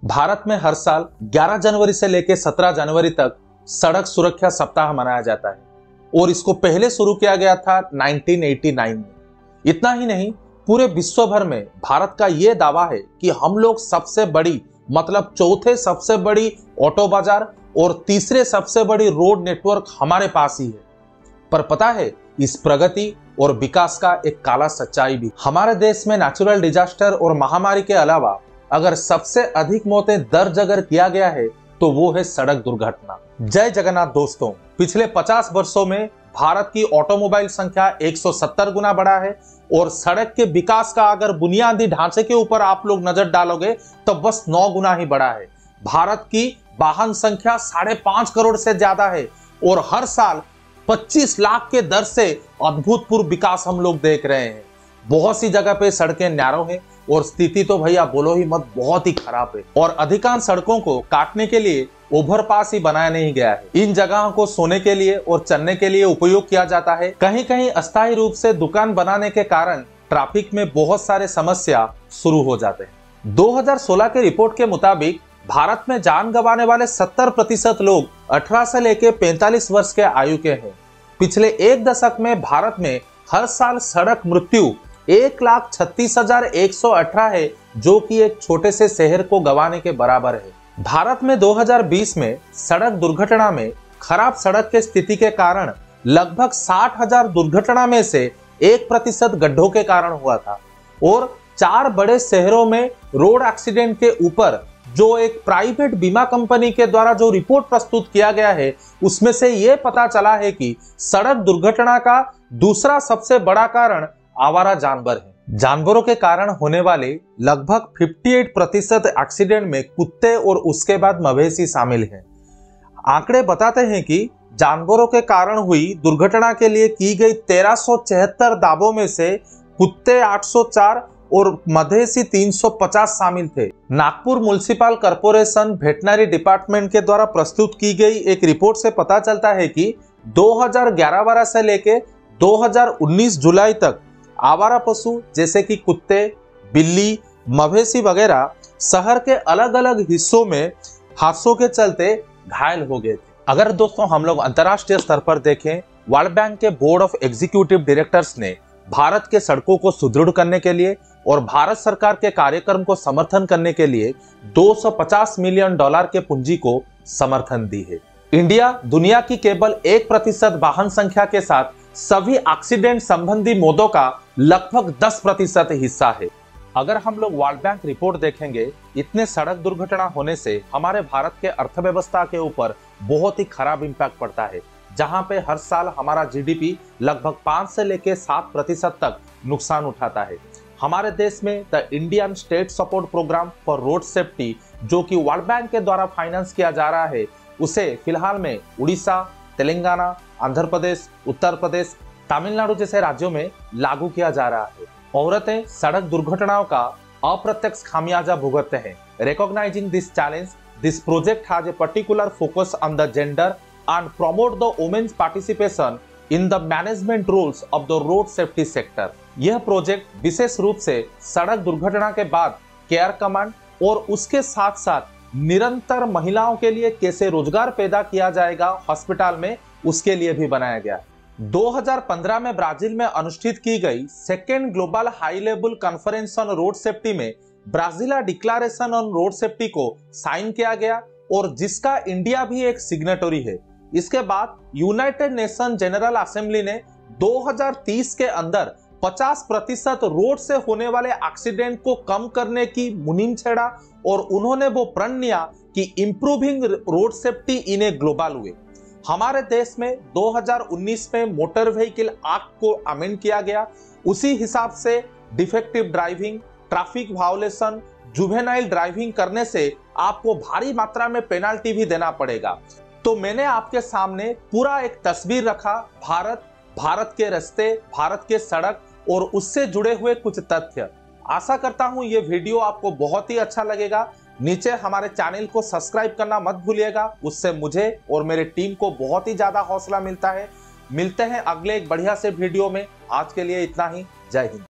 भारत में हर साल 11 जनवरी से लेकर 17 जनवरी तक सड़क सुरक्षा सप्ताह मनाया जाता है और इसको पहले शुरू किया गया था 1989 में। इतना ही नहीं, पूरे विश्व भर में भारत का यह दावा है कि हम लोग सबसे बड़ी मतलब चौथे सबसे बड़ी ऑटो बाजार और तीसरे सबसे बड़ी रोड नेटवर्क हमारे पास ही है। पर पता है, इस प्रगति और विकास का एक काला सच्चाई भी। हमारे देश में नेचुरल डिजास्टर और महामारी के अलावा अगर सबसे अधिक मौतें दर्ज अगर किया गया है तो वो है सड़क दुर्घटना। जय जगन्नाथ दोस्तों, पिछले 50 वर्षों में भारत की ऑटोमोबाइल संख्या 170 गुना बढ़ा है और सड़क के विकास का अगर बुनियादी ढांचे के ऊपर आप लोग नजर डालोगे तो बस 9 गुना ही बढ़ा है। भारत की वाहन संख्या 5.5 करोड़ से ज्यादा है और हर साल 25 लाख के दर से अभूतपूर्व विकास हम लोग देख रहे हैं। बहुत सी जगह पे सड़कें नैरो हैं और स्थिति तो भैया बोलो ही मत, बहुत ही खराब है और अधिकांश सड़कों को काटने के लिए ओवरपास ही बनाया नहीं गया है। इन जगहों को सोने के लिए और चलने के लिए उपयोग किया जाता है। कहीं कहीं अस्थायी रूप से दुकान बनाने के कारण ट्रैफिक में बहुत सारे समस्या शुरू हो जाते हैं। 2016 की रिपोर्ट के मुताबिक भारत में जान गंवाने वाले 70% लोग 18 से लेकर 45 वर्ष के आयु के हैं। पिछले एक दशक में भारत में हर साल सड़क मृत्यु 1,36,118 है, जो कि एक छोटे से शहर को गंवाने के बराबर है। भारत में 2020 में सड़क दुर्घटना में खराब सड़क के स्थिति के कारण लगभग 60,000 दुर्घटना में से 1% गड्ढों के कारण हुआ था और 4 बड़े शहरों में रोड एक्सीडेंट के ऊपर जो एक प्राइवेट बीमा कंपनी के द्वारा जो रिपोर्ट प्रस्तुत किया गया है, उसमें से यह पता चला है कि सड़क दुर्घटना का दूसरा सबसे बड़ा कारण आवारा जानवर है। जानवरों के कारण होने वाले लगभग 58% एक्सीडेंट में कुत्ते और उसके बाद मवेशी शामिल हैं। आंकड़े बताते हैं कि जानवरों के कारण हुई दुर्घटना के लिए की गई 1376 दावों में से कुत्ते 804 और मवेशी 350 शामिल थे। Nagpur municipal corporation veterinary department के द्वारा प्रस्तुत की गई एक रिपोर्ट से पता चलता है कि 2011-12 से लेकर 2019 जुलाई तक आवारा पशु जैसे कि कुत्ते, बिल्ली, मवेशी वगैरह शहर के अलग अलग हिस्सों में हादसों के चलते घायल हो गए थे। अगर दोस्तों हम लोग अंतर्राष्ट्रीय स्तर पर देखें, वर्ल्ड बैंक के बोर्ड ऑफ एग्जीक्यूटिव डायरेक्टर्स ने भारत के सड़कों को सुदृढ़ करने के लिए और भारत सरकार के कार्यक्रम को समर्थन करने के लिए $250 मिलियन के पूंजी को समर्थन दी है। इंडिया दुनिया की केवल 1% वाहन संख्या के साथ सभी एक्सीडेंट संबंधी मौतों का लगभग 10% हिस्सा है। अगर हम लोग वर्ल्ड बैंक रिपोर्ट देखेंगे, इतने सड़क दुर्घटना होने से हमारे भारत के अर्थव्यवस्था के ऊपर बहुत ही खराब इंपैक्ट पड़ता है, जहां पे हर साल हमारा जीडीपी लगभग 5 से लेकर 7% तक नुकसान उठाता है। हमारे देश में the Indian state support programme for road safety, जो कि वर्ल्ड बैंक के द्वारा फाइनेंस किया जा रहा है, उसे फिलहाल में उड़ीसा, तेलंगाना, आंध्र प्रदेश, उत्तर प्रदेश, तमिलनाडु जैसे राज्यों में लागू किया जा रहा है। औरतें सड़क दुर्घटनाओं का अप्रत्यक्ष खामियाजा भुगतते हैं। Recognizing this challenge, this project has a particular focus on the gender and promote the women's participation in the management roles of the road safety sector। यह प्रोजेक्ट विशेष रूप से सड़क दुर्घटना के बाद केयर कमांड और उसके साथ साथ निरंतर महिलाओं के लिए कैसे रोजगार पैदा किया जाएगा हॉस्पिटल में, उसके लिए भी बनाया गया। 2015 में ब्राजील में अनुष्ठित की गई second global high level conference on road safety में Brasilia declaration on road safety को साइन किया गया और जिसका इंडिया भी एक सिग्नेटरी है। इसके बाद यूनाइटेड नेशन जनरल असेंबली ने 2030 के अंदर 50% रोड से होने वाले एक्सीडेंट को कम करने की मुहिम छेड़ा और उन्होंने वो प्रण लिया कि improving road safety in a global way. हमारे देश में 2019 में मोटर व्हीकल एक्ट को अमेंड किया गया। उसी हिसाब से defective driving, traffic violation, juvenile driving करने से आपको भारी मात्रा में पेनाल्टी भी देना पड़ेगा। तो मैंने आपके सामने पूरा एक तस्वीर रखा, भारत के रास्ते, भारत के सड़क और उससे जुड़े हुए कुछ तथ्य। आशा करता हूं ये वीडियो आपको बहुत ही अच्छा लगेगा। नीचे हमारे चैनल को सब्सक्राइब करना मत भूलिएगा, उससे मुझे और मेरे टीम को बहुत ही ज्यादा हौसला मिलता है। मिलते हैं अगले एक बढ़िया से वीडियो में। आज के लिए इतना ही। जय हिंद।